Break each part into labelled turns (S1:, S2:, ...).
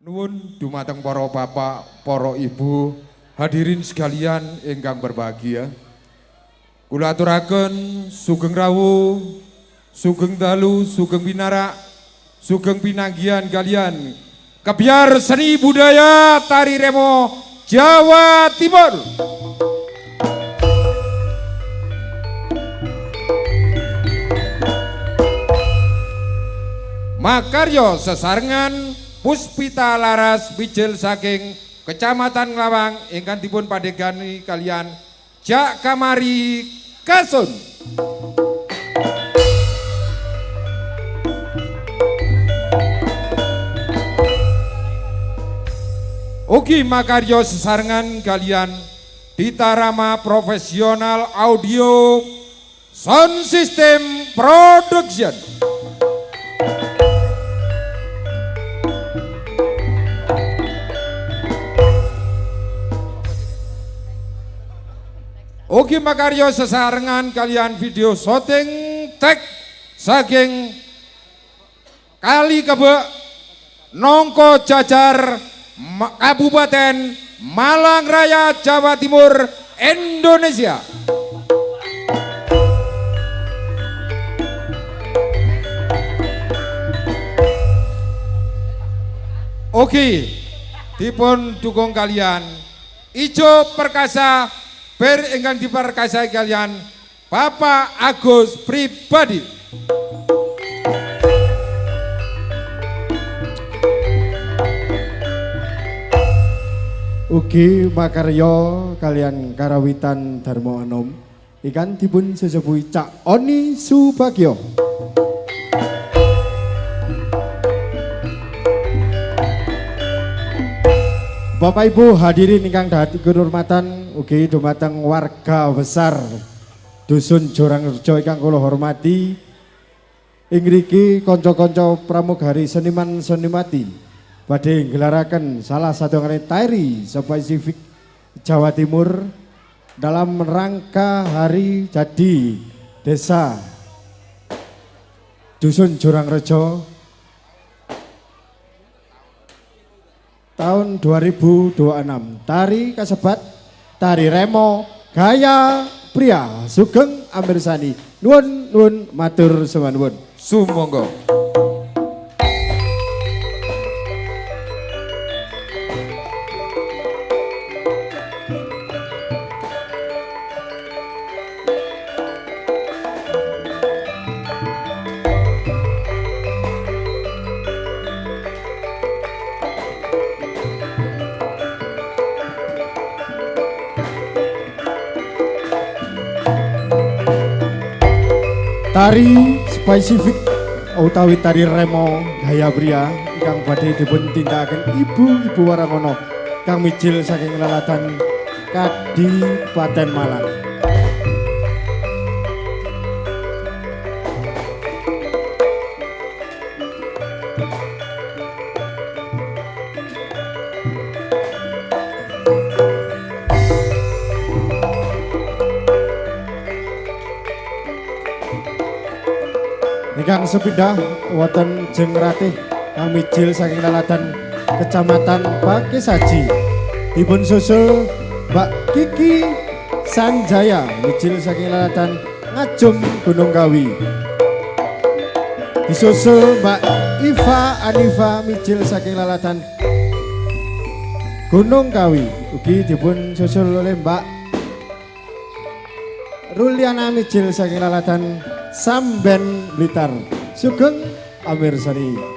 S1: Nuwun dumateng para bapak, para ibu, hadirin sekalian ingkang berbahagia. Kula aturaken sugeng rawuh, sugeng dalu, sugeng pinarak, sugeng pinanggihan kalian kebiar seni budaya tari remo Jawa Timur. Makaryo sesarengan Puspita Laras Bijil saking Kecamatan Nglawang ingkang dipun padegani kalian Jak Kamari Kasun. Ugi makaryo sesarengan kalian Ditarama Profesional Audio Sound System Production. Ugi makaryo sesarengan kalian video syuting tek saking Kali Kebek Nongko Jajar Kabupaten Malang Raya Jawa Timur Indonesia. Oke, dipun dukung kalian Ijo Perkasa ber ingkang diperkasai kalian Bapak Agus Pribadi.
S2: Ugi makaryo kalian Karawitan Darmo Anom ikan dipun sesepuhi Cak Oni Subagyo. Bapak Ibu hadirin ingkang dadi kehormatan ugi dumateng warga besar Dusun Jorangrejo ingkang kula hormati. Ing mriki kanca-kanca pramugari seniman senimati badhe nggelaraken salah satu tari spesifik Jawa Timur dalam rangka hari jadi desa Dusun Jorangrejo tahun 2026. Tari kasebat tari remo gaya pria sugeng amirsani. Nuwun matur suwun.
S1: Sumangga.
S2: Tari spesifik utawi tari remo gaya pria ingkang badhe dipun tindakaken ibu-ibu warangono kang mijil saking lalatan Kadipaten Malang. Ingkang sepindah wonten Jeng Ratih kang mijil saking lalatan Kecamatan Pakesaji. Dipun susul Mbak Kiki Sanjaya mijil saking lalatan Ngajum Gunung Kawi. Disusul Mbak Iva Anifa mijil saking lalatan Gunung Kawi. Ugi dipun susul oleh Mbak Ruliana mijil saking lalatan Samben Blitar. Sugeng amirsani.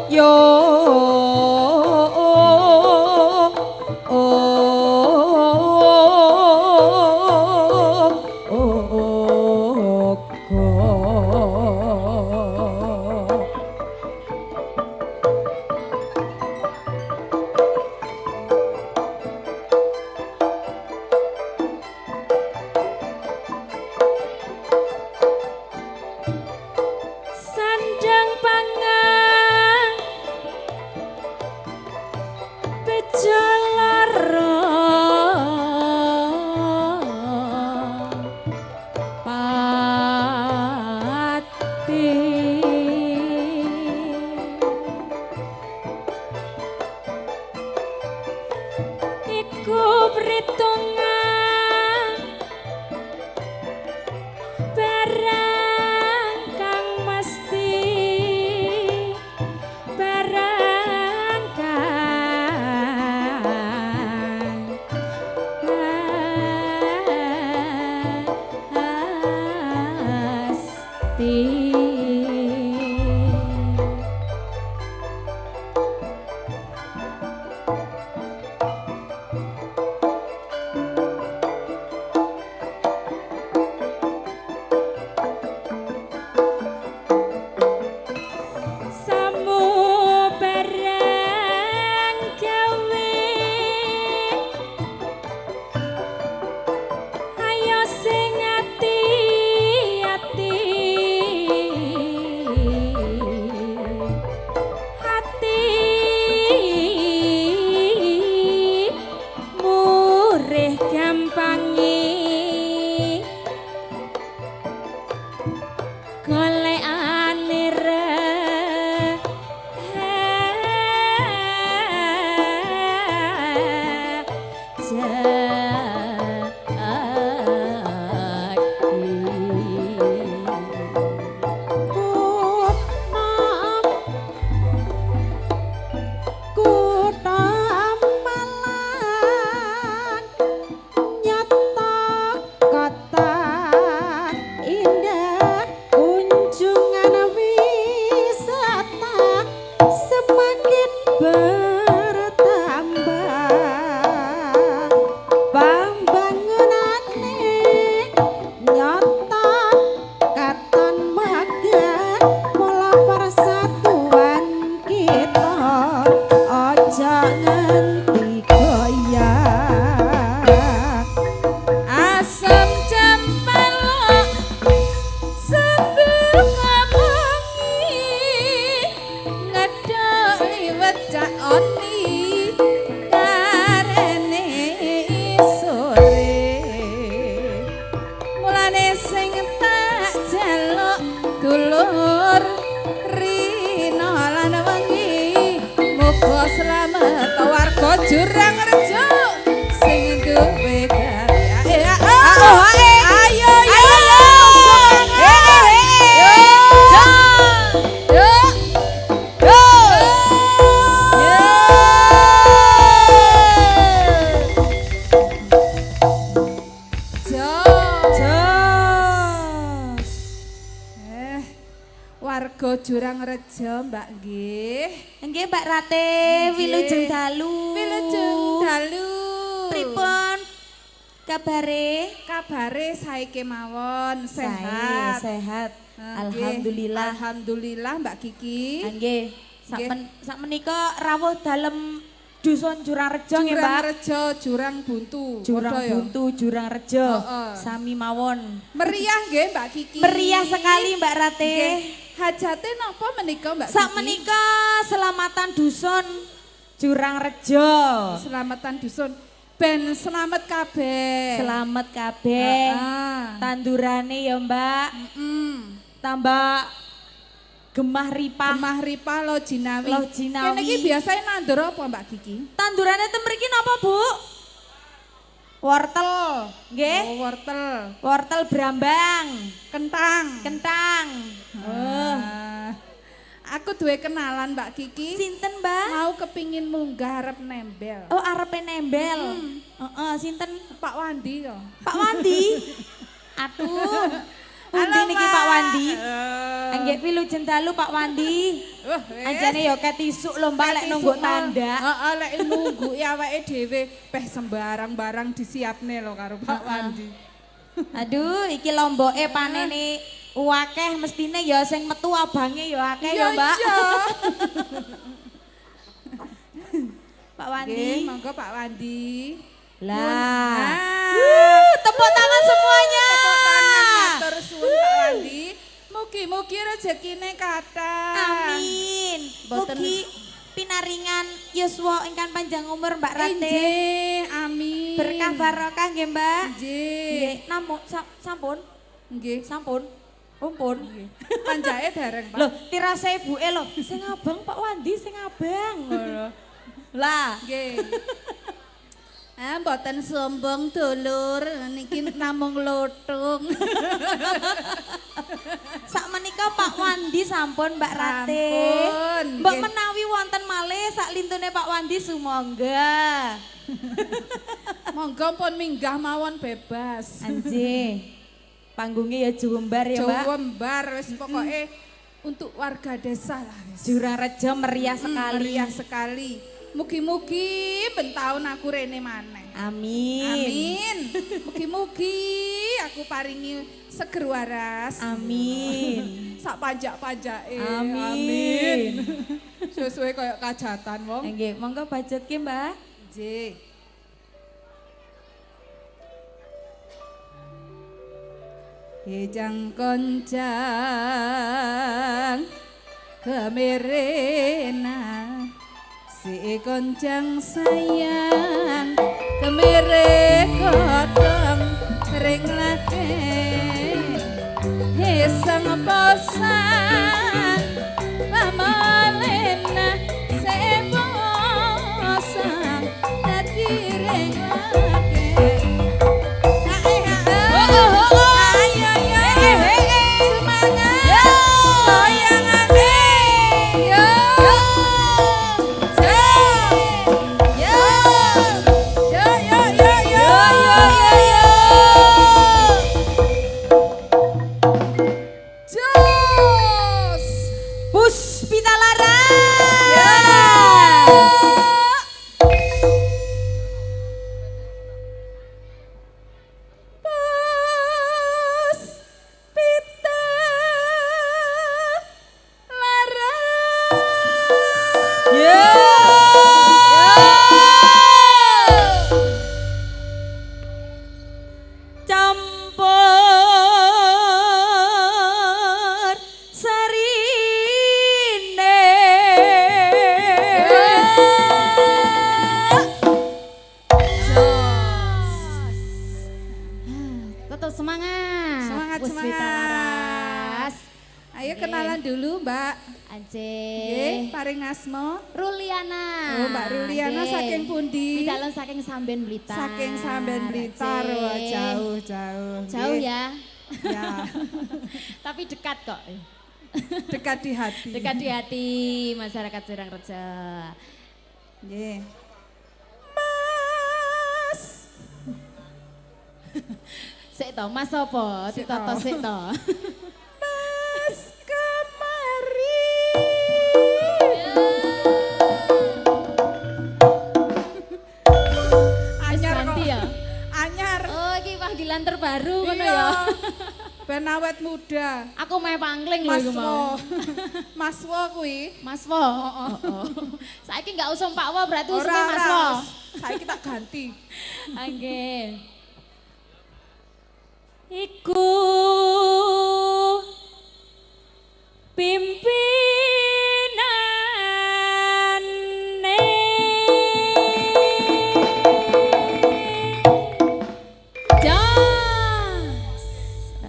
S3: yo sandang pangan bejo lara pati iku perhitungan barang kang mesti barang kang pasti. Samu barang gawe ayo sing ati-ati hati murih gampangi golekane semakin bertambah pembangunane nyata katon megah mula persatuan kita aja nganti goyah asam cempelok sambil ngamongi ngedok liwet cak oni karene sore mulane sing tak jaluk dulur rino lan wengi muga slamet warga Jurang Rejo sing duwe karya ayo warga Jurang Rejo Mbak nggih.
S4: Nggih Mbak Rate, wilujeng dalu.
S3: Wilujeng dalu.
S4: Pripun kabare?
S3: Kabare sae kemawon sehat.
S4: Sehat.
S3: Nggih.
S4: Alhamdulillah.
S3: Alhamdulillah Mbak Kiki.
S4: Nggih.
S3: Nggih.
S4: Sakmenika rawuh dalem Dusun Jurang Rejo nggih
S3: Jurang
S4: Mbak.
S3: Rejo, Jurang Buntu.
S4: Jurang
S3: Padha ya?
S4: Buntu, Jurang Rejo.
S3: Heeh.
S4: Sami mawon.
S3: Meriah nggih Mbak Kiki.
S4: Meriah sekali Mbak Rate.
S3: Nggih. Hajate napa menika Mbak Kiki?
S4: Sakmenika selamatan Dusun Jurang Rejo.
S3: Selamatan dusun. Ben selamat kabeh.
S4: Selamat kabeh.
S3: Heeh.
S4: Tandurane ya Mbak. Tambah gemah ripah.
S3: Gemah Ripah Lo Jinawi.
S4: Lo Jinawi.
S3: Kene iki biasane nandur apa Mbak Kiki?
S4: Tandurane ten mriki napa, Bu? Wortel, nggih.
S3: Oh, wortel.
S4: Wortel brambang,
S3: Kentang.
S4: kentang.
S3: Ah. Aku duwe kenalan Mbak Kiki.
S4: Sinten, Mbak?
S3: Mau kepingin munggah arep nembel.
S4: Oh, arepe nembel. Heeh, sinten?
S3: Pak Wandi kok.
S4: Pak Wandi. Atuh. Pundi niki Pak Wandi?
S3: Eh.
S4: Nggih wilujeng dalu Pak Wandi.
S3: Wis.
S4: Anjane ya ket isuk lho Mbak lek nunggu tanda.
S3: Heeh, lek nunggu awake dhewe peh sembarang barang disiapne lho karo Pak Wandi.
S4: Aduh, iki lomboke panene akeh mestine ya sing metu abange ya akeh ya Mbak.
S3: Iya.
S4: Pak
S3: Nggih,
S4: Wandi.
S3: monggo Pak Wandi.
S4: Lah.
S3: Nah.
S4: Tepuk tangan semuanya.
S3: Tepuk tangan matur suwun Pak Wandi. Mugi-mugi rezekine kathah.
S4: Amin.
S3: Boten-
S4: Mugi pinaringan yuswa ingkang panjang umur Mbak Rate.
S3: Injih, amin.
S4: Berkah barokah nggih Mbak.
S3: Injih.
S4: Nggih, namun sampun.
S3: Nggih.
S4: Sampun. Umpun.
S3: Panjake dereng, Pak.
S4: Loh, tirase ibuke lho, sing abang Pak Wandi, sing abang. Ngono. Lah,
S3: Nggih. Mboten sombong dulur, niki namung lotung.
S4: sakmenika Pak Wandi sampun Mbak Rate.
S3: Sampun,
S4: Mbok
S3: nggih.
S4: menawi wonten malih sak lintune Pak Wandi sumangga.
S3: Monggo pun minggah mawon bebas.
S4: Anjir. Panggungnya ya jumbar ya Mbak.
S3: Jombar wis pokoke untuk warga desa lah wis.
S4: Jurang Rejo meriah sekali.
S3: Meriah sekali. Mugi-mugi ben taun aku rene maneh.
S4: Amin.
S3: Amin. Mugi-mugi aku paringi seger waras.
S4: Amin.
S3: Sak pajak-pajake.
S4: Amin.
S3: Sesuai kayak kajatan wong.
S4: Nggih, monggo budget ki Mbak.
S3: Nggih. Hejang koncang kemerena si koncang sayang kemere kodong ring lake hesang posang pamalena seposang dadi ring lake.
S4: Puspita Laras. Campur serine.
S5: Tetap semangat.
S3: Semangat,
S5: Puspita
S3: semangat.
S5: Laras.
S3: Ayo kenalan dulu Mbak.
S5: Ance.
S3: Nggih, paring asma.
S5: Ruliana.
S3: Oh, Mbak Ruliana
S5: Nggih.
S3: saking pundi?
S5: Pidalem saking Samben Blitar.
S3: Saking Samben Blitar.
S5: Ance.
S3: Wah, jauh-jauh.
S5: Jauh
S3: Nggih.
S5: ya.
S3: Ya,
S5: Tapi dekat kok.
S3: dekat di hati.
S5: Dekat di hati masyarakat Jurang Rejo.
S3: Nggih. Mas.
S5: Sik to, Mas apa?
S3: Sik
S5: Ditoto
S3: to.
S5: sik to.
S3: Mas kemari.
S5: Wis
S3: Anyar
S5: ganti
S3: kok.
S5: ya.
S3: Anyar.
S5: Oh, iki panggilan terbaru ngono
S3: Iya.
S5: ya.
S3: Ben awet muda.
S5: Aku meh pangling lho
S3: Mas
S5: iku mau.
S3: Wo. Mas Wo kuwi.
S5: Mas Wo. Oh. Saiki enggak usum Pak Wo berarti usumnya
S3: Ora,
S5: Mas
S3: ora.
S5: Wo.
S3: Saiki tak ganti.
S5: Nggih. Iku pimpinane Jas.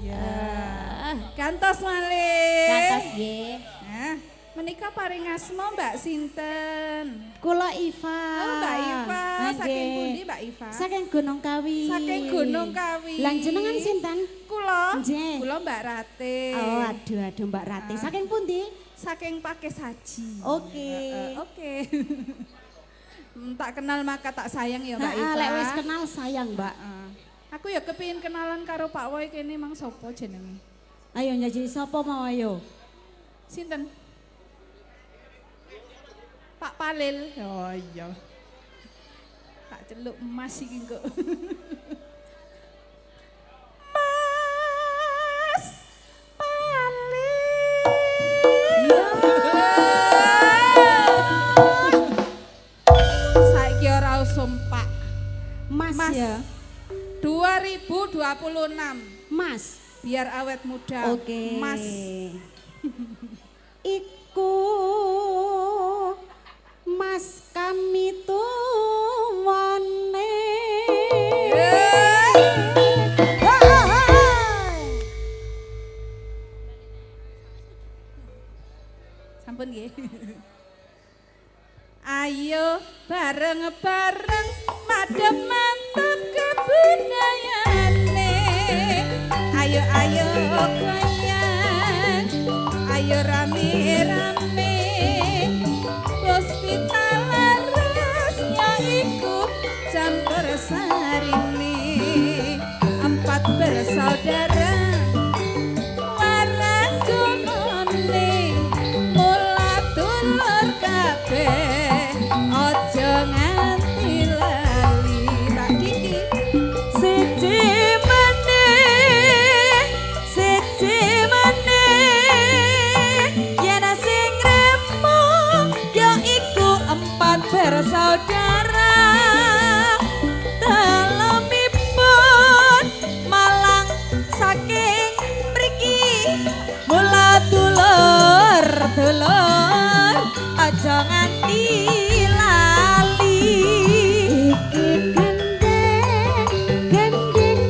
S3: Ya. Kantos malih.
S5: Kantos nggih.
S3: Nah, menika paring asma Mbak sinten?
S5: Kula Iva.
S3: Oh, Mbak Iva. Saking
S5: Nggih.
S3: pundi Mbak Iva?
S5: Saking Gunung Kawi.
S3: Saking Gunung Kawi.
S5: Lang jenengan sinten?
S3: Kula.
S5: Nggih.
S3: Kula Mbak Rate.
S5: Oh, aduh Mbak Rati. Saking pundi?
S3: Saking pakai saji.
S5: Oke.
S3: Oke. Tak kenal maka tak sayang ya Mbak Iva.
S5: Heeh, lek wis kenal sayang, Mbak.
S3: Aku ya kepingin kenalan karo Pak Woy kene mang sapa jenenge?
S4: Ayo nyanyi sapa mau ayo?
S3: Sinten? Pak Palil. Oh iya. Tak celuk Mas iki kok. Mas Palil. Saiki ora usum Pak.
S4: Mas,
S3: Mas.
S4: ya.
S3: 2026.
S4: Mas.
S3: Biar awet muda.
S4: Oke.
S3: Mas.
S4: Iku Mas kami tuwane.
S3: Sampun nggih. Ayo bareng-bareng madhep mantep kebudayane. Ayo goyang, ayo rame-rame. Hospital laras yaiku campur sarine. 4 bersaudara warang jomone. Mula dulur kabeh aja nganti lali. Tak diki siji meneh yen sing remo yaiku 4 bersaudara. Dalemipun malang saking mriki mula dulur aja nganti lali. Gendeng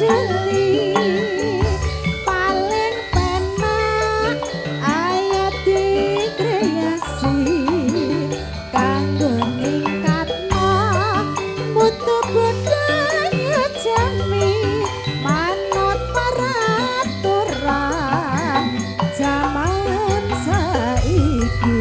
S3: jeli paling penak ayo dikreasi kanggo ningkatno mutu budaya jami manut peraturan zaman saiki.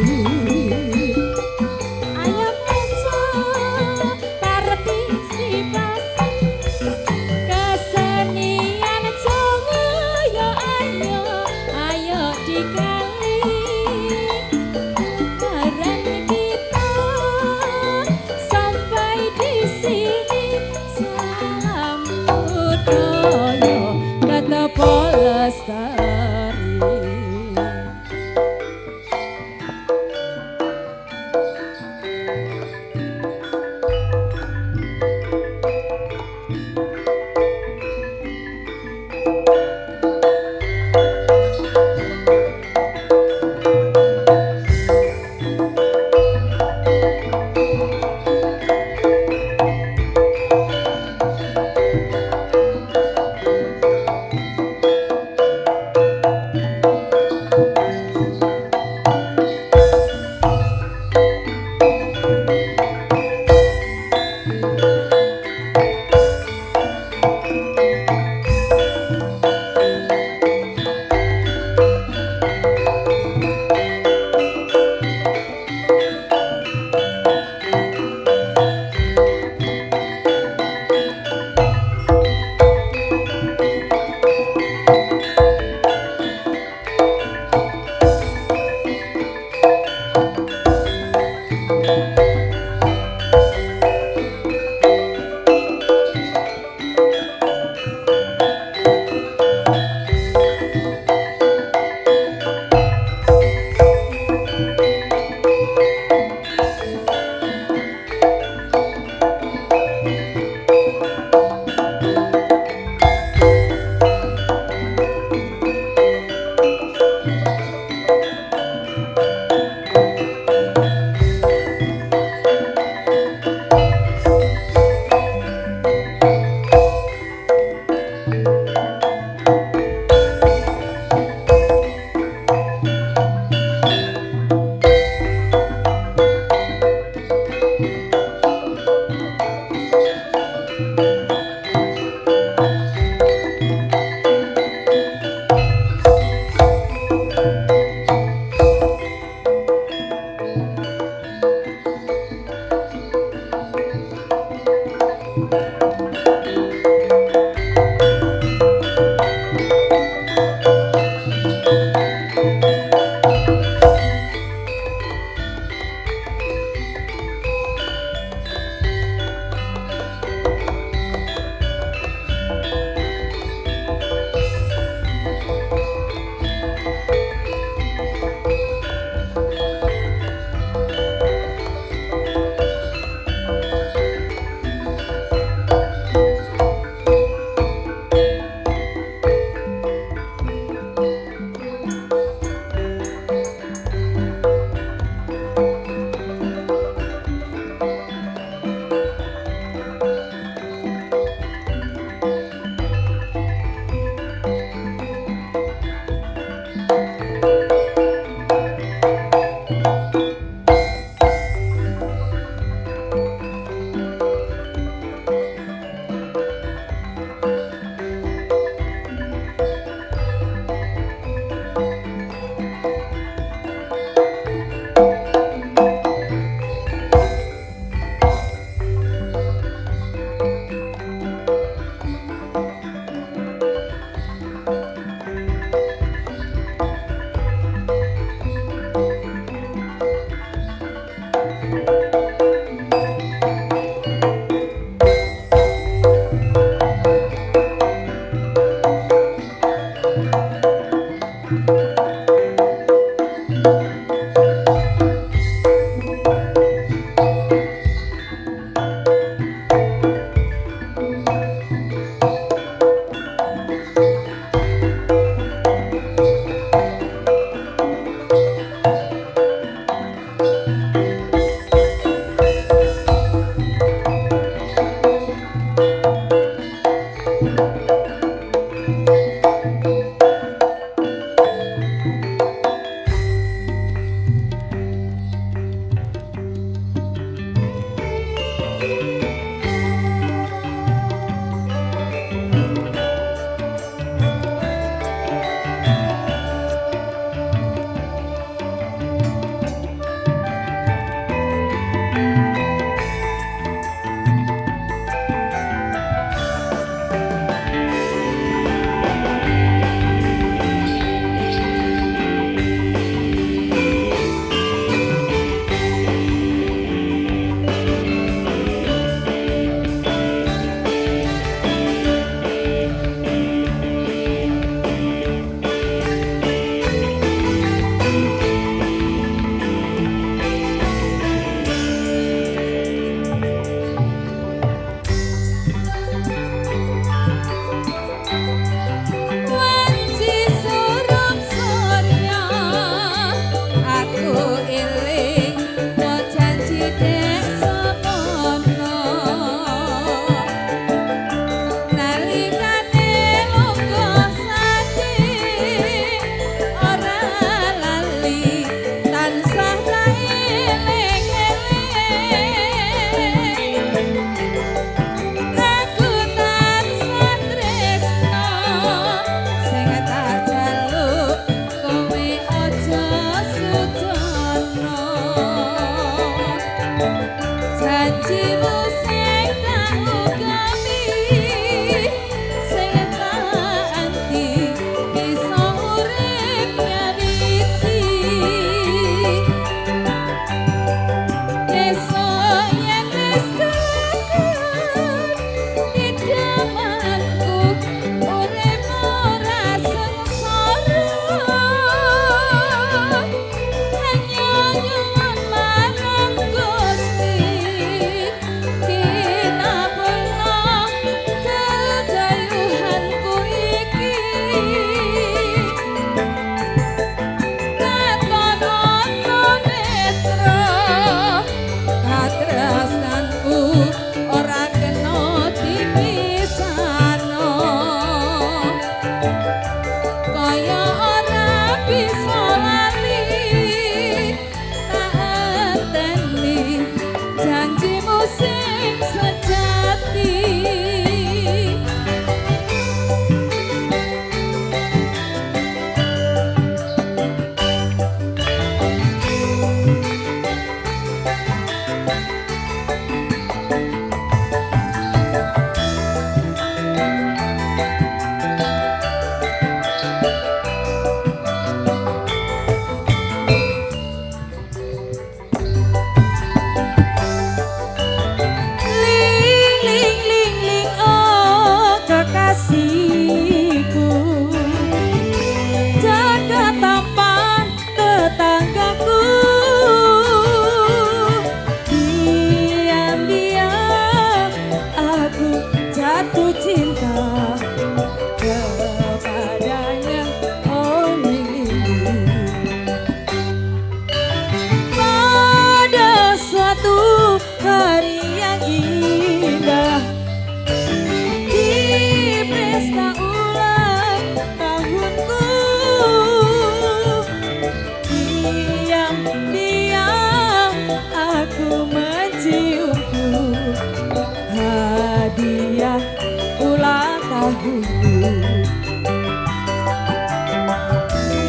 S5: ibuku.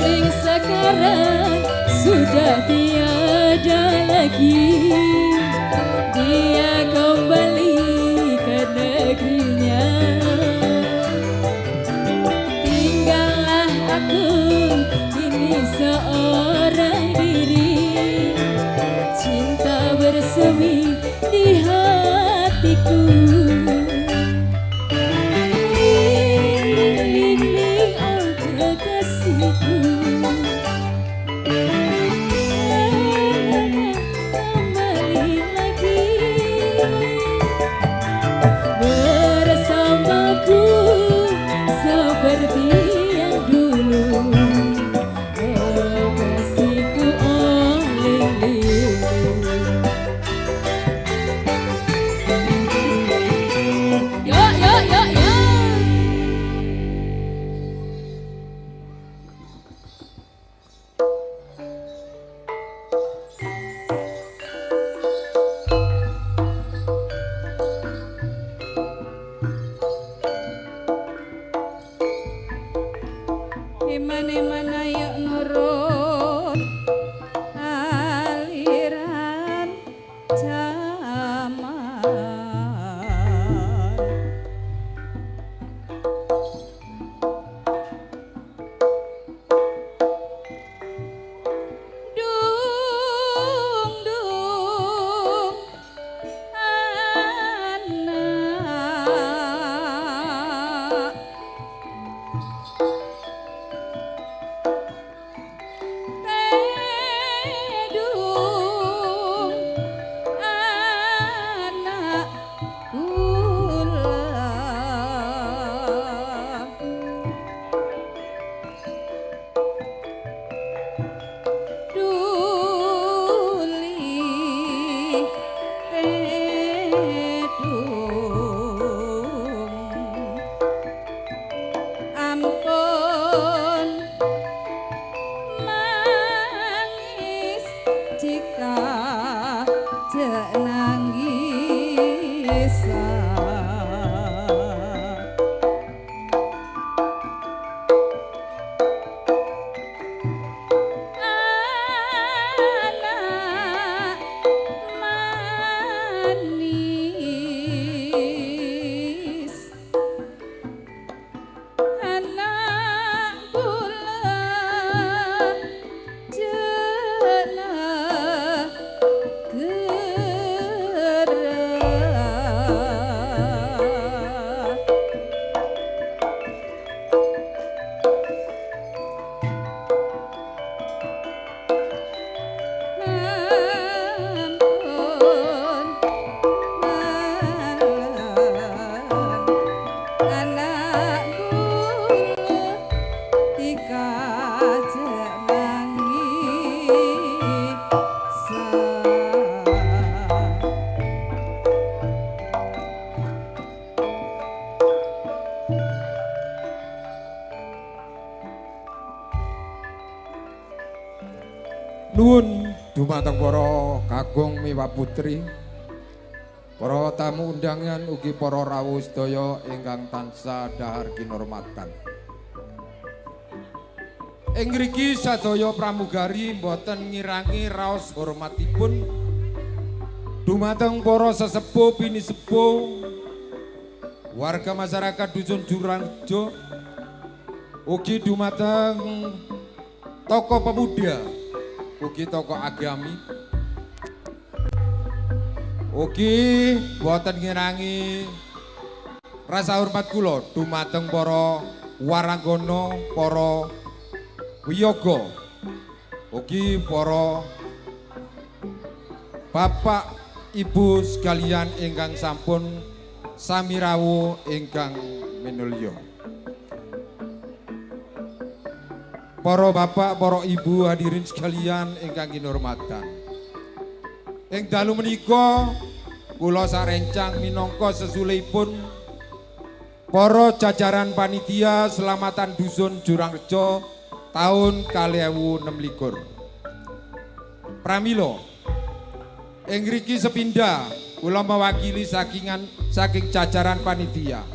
S5: Ling sekarang sudah tiada lagi, dia kembali ke negerinya. Tinggallah aku kini seorang diri, cinta bersemi di hatiku. Ling, oh kekasihku, kembali lagi bersamaku seperti yang dulu. Oh kasihku, oh Ling. Yo yo yo yo.
S3: Eman-eman ayo nurut aliran zaman. Dung dung anak Pedung anak kula. Duli pedung ampun nangis jika nangis. Anak manis, anak kula jenah gerah. Ampun anak kula tika
S1: Nuwun dumateng para kakung miwah putri, para tamu undangan ugi para rawuh sedaya ingkang tansah dahar kinurmatan. Ing mriki sadaya pramugari boten ngirangi raos hormatipun dumateng para sesepuh pinisepuh warga masyarakat Dusun Jurangrejo, ugi dumateng tokoh pemuda, ugi tokoh agami, ugi boten ngirangi rasa hormat kula dumateng para waranggana, para wiyaga, ugi para bapak ibu sekalian ingkang sampun sami rawuh ingkang minulya. Para bapak, para ibu hadirin sekalian ingkang kinurmatan. Ing dalu menika kula sarencang minangka sesulihipun para jajaran panitia Selamatan Dusun Jurangrejo tahun 2026. Pramila ing mriki sepindhah kula mewakili saking jajaran panitia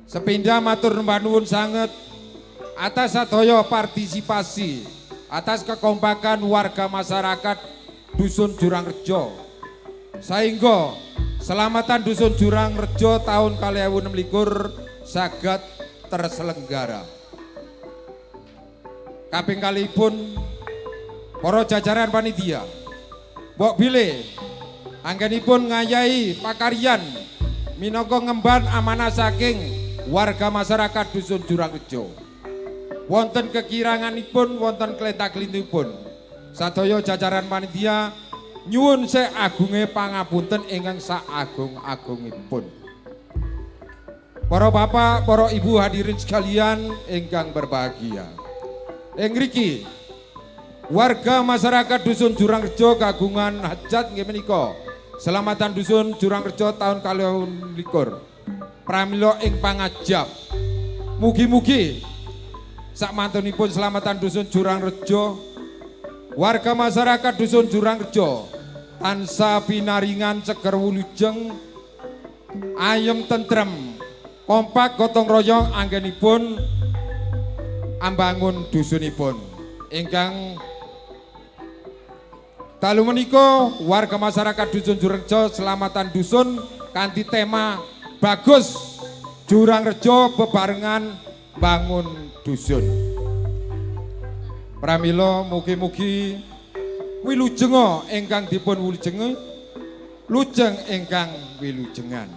S1: Sepindah matur nuwun nuwun sanget atas sadaya partisipasi, atas kekompakan warga masyarakat Dusun Jurangrejo. Saengga selamatan Dusun Jurangrejo tahun 2026 saged terselenggara. Kaping kalipun para jajaran panitia mbok bilih anggenipun ngayahi pakaryan minangka ngemban amanah saking warga masyarakat Dusun Jurangrejo. Wonten kekiranganipun, wonten kletak-klintipun, sadaya jajaran panitia nyuwun seagunge pangapunten ingkang saagung-agungipun. Para bapak, para ibu hadirin sekalian ingkang berbahagia. Ing mriki warga masyarakat Dusun Jurangrejo kagungan hajat nggih menika Selamatan Dusun Jurangrejo tahun 2021 pramila ing pangajab. Mugi-mugi sakmantunipun Selamatan Dusun Jurangrejo warga masyarakat Dusun Jurangrejo tansah pinaringan ceger wulujeng ayem tentrem kompak gotong royong anggenipun ambangun dusunipun ingkang dalu menika warga masyarakat Dusun Jurangrejo Selamatan Dusun kanthi tema bagus Jurangrejo bebarengan bangun dusun. Pramila mugi-mugi wilujenga ingkang dipun wilujeng lujeng ingkang wilujengan.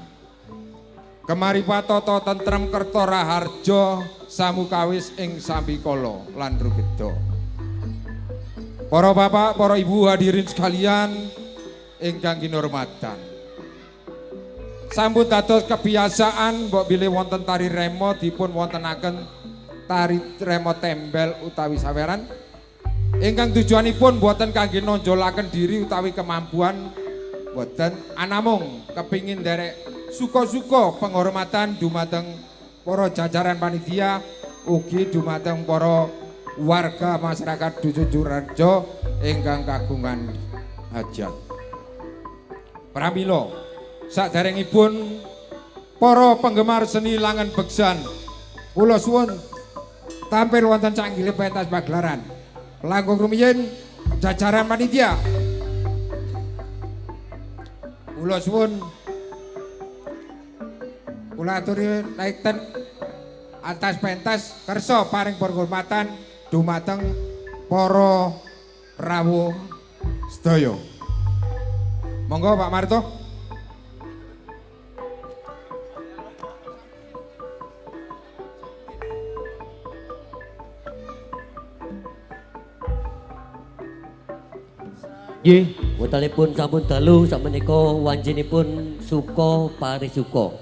S1: Kemaripatata tentrem kerta raharja samukawis ing sambikala lan rubeda. Para bapak, para ibu hadirin sekalian ingkang kinurmatan. Sampun dados kebiasaan mbok bilih wonten tari remo dipun wontenaken tari remo tembel utawi saweran ingkang tujuanipun boten kangge nonjolaken diri utawi kemampuan boten anamung kepingin derek suka-suka penghormatan dumateng para jajaran panitia ugi dumateng para warga masyarakat Dusun Jurangrejo ingkang kagungan hajat. Pramila saderengipun para penggemar seni langen beksan kula suwun tampil wonten canggile pentas pagelaran. Langkung rumiyin jajaran panitia kula suwun kula aturi naikten atas pentas kersa paring penghormatan dumateng para rawuh sedaya. Monggo Pak Marto.
S6: Nggih, wektalipun sampun dalu sakmenika wancinipun suka parisuka.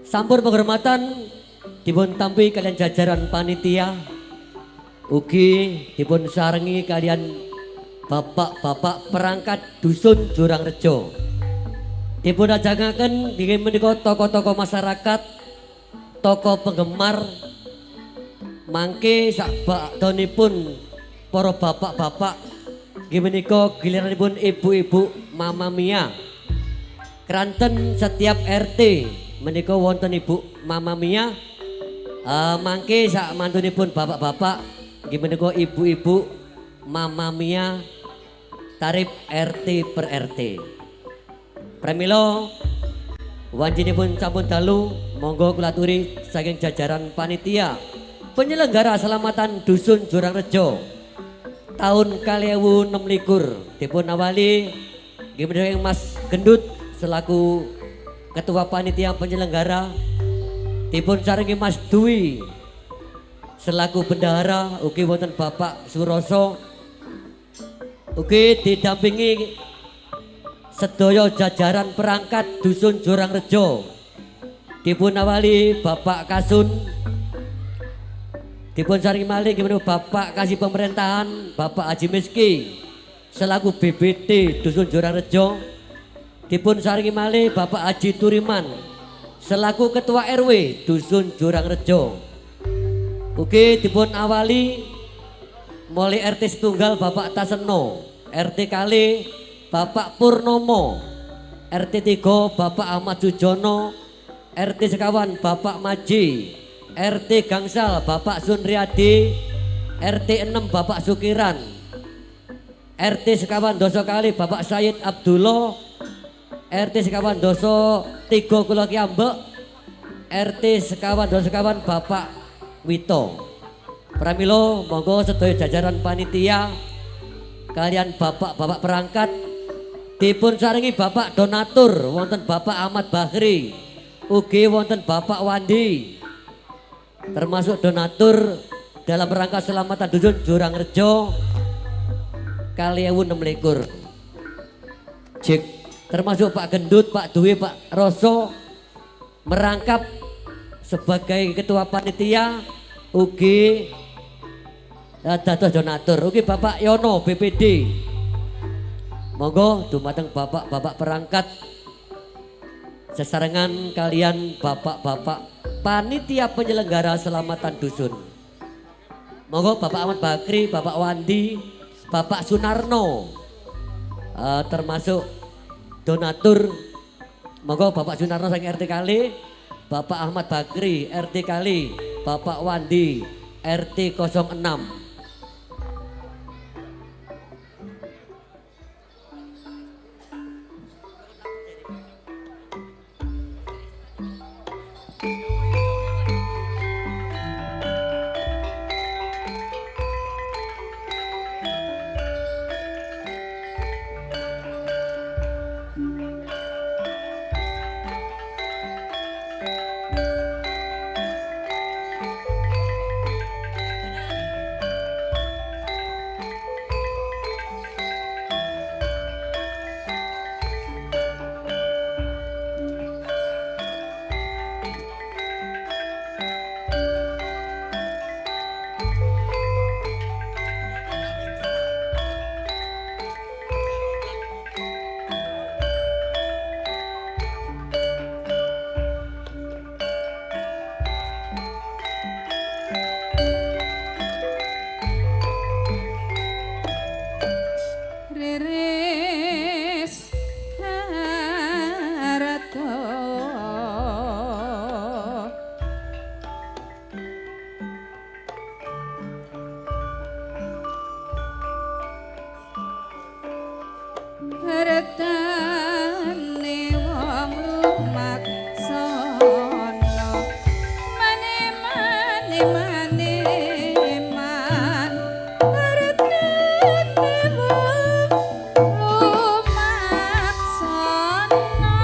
S6: Sampun penghormatan dipun tampi kalian jajaran panitia ugi dipun sarengi kalian bapak-bapak perangkat Dusun Jurangrejo. Dipun ajangaken inggih menika tokoh-tokoh masyarakat, tokoh penggemar mangke sak bakdonipun para bapak-bapak nggih menika giliranipun ibu-ibu Mama Mia. Kranten setiap RT menika wonten Ibu Mama Mia. Mangke sak mantunipun bapak-bapak nggih menika ibu-ibu Mama Mia tarif RT per RT. Pramila wancinipun sampun dalu monggo kula aturi saking jajaran panitia penyelenggara Selamatan Dusun Jurangrejo tahun 2026 dipun awali nggih menika Mas Gendut selaku ketua panitia penyelenggara, dipun sarengi Mas Dwi selaku bendahara, ugi wonten Bapak Suroso, ugi didampingi sedaya jajaran perangkat Dusun Jurangrejo, dipun awali Bapak Kasun, dipun saringi malih nggih Bapak Kasih Pemerintahan Bapak Haji Miski selaku BBD Dusun Jurangrejo, dipun saringi malih Bapak Haji Turiman selaku Ketua RW Dusun Jurangrejo. Ugi dipun awali mulai RT setunggal Bapak Taseno, RT kali Bapak Purnomo, RT 3 Bapak Ahmad Sujono, RT sekawan Bapak Maji, RT Gangsal Bapak Sunriyadi, RT 6 Bapak Sukiran, RT sekawan doso kali Bapak Said Abdullah, RT sekawan doso 3 Kula Kiambek, RT sekawan doso sekawan Bapak Wito. Pramilo monggo sedaya jajaran panitia kalian bapak-bapak perangkat dipun saringi Bapak donatur wonten Bapak Ahmad Bahri, ugi wonten Bapak Wandi, termasuk donatur dalam rangka selamatan dusun Jurang Rejo kali 2026. Jik termasuk Pak Gendut, Pak Dwi, Pak Roso merangkap sebagai ketua panitia, ugi dados donatur, ugi Bapak Yono BPD. Monggo dumateng bapak-bapak perangkat sesarengan kalian bapak-bapak panitia penyelenggara selamatan dusun. Monggo Bapak Ahmad Bakri, Bapak Wandi, Bapak Sunarno termasuk donatur. Monggo Bapak Sunarno sang RT kali, Bapak Ahmad Bakri RT kali, Bapak Wandi RT 06.
S3: Riris harata hartane wong lumaksana mane mane mane man hartane wong lumaksana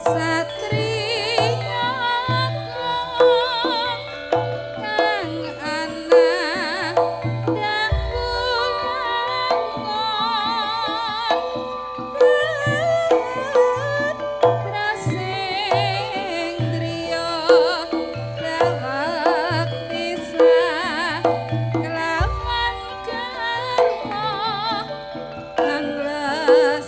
S3: satriya kang ana Sang Rama Putra kalong kengrat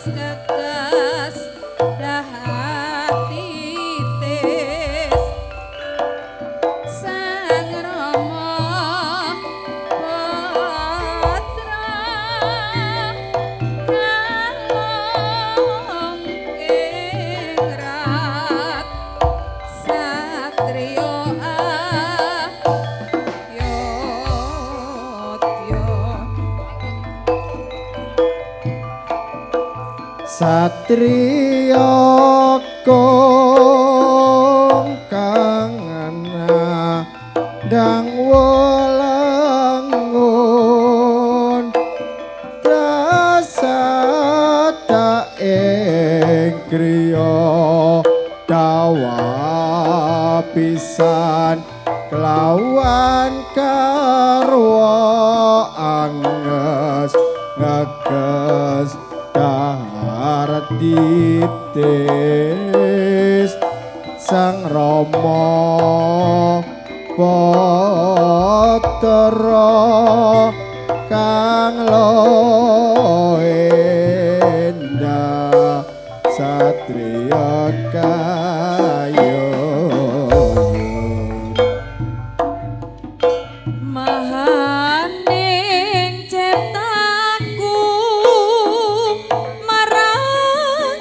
S3: satriya ayodya
S2: Satriya kang ana dang welangun dasata ing kriya dawa pisan kelawan karwa anges ngeges dahar titis Sang Rama Putra kang endah satriya kayun
S4: Mahaning ciptaku marang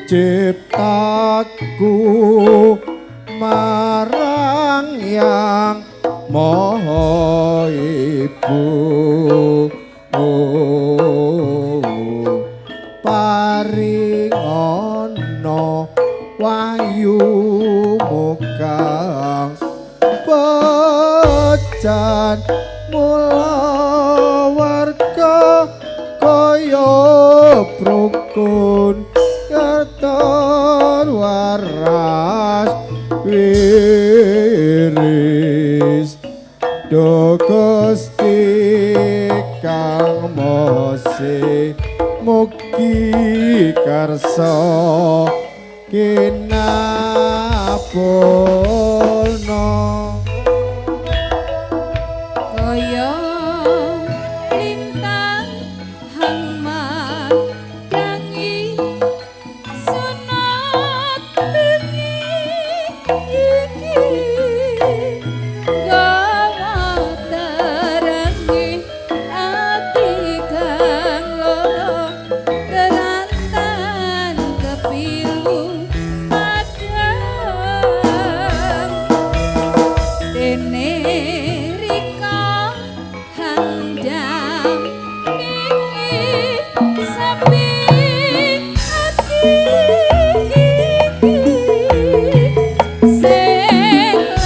S2: ciptaku marang yang Maha Ibu. Paringono wayu mukang pecan mula warga kaya prukun kerton waras wiris do Gusti kang mose mugi karsa kinapurna.
S3: Kaya lintang hangmat tangi sunat bengi iki gawa terangi ati kang loro terantan kepilu padang dene rika handang iki sapi ati iki sing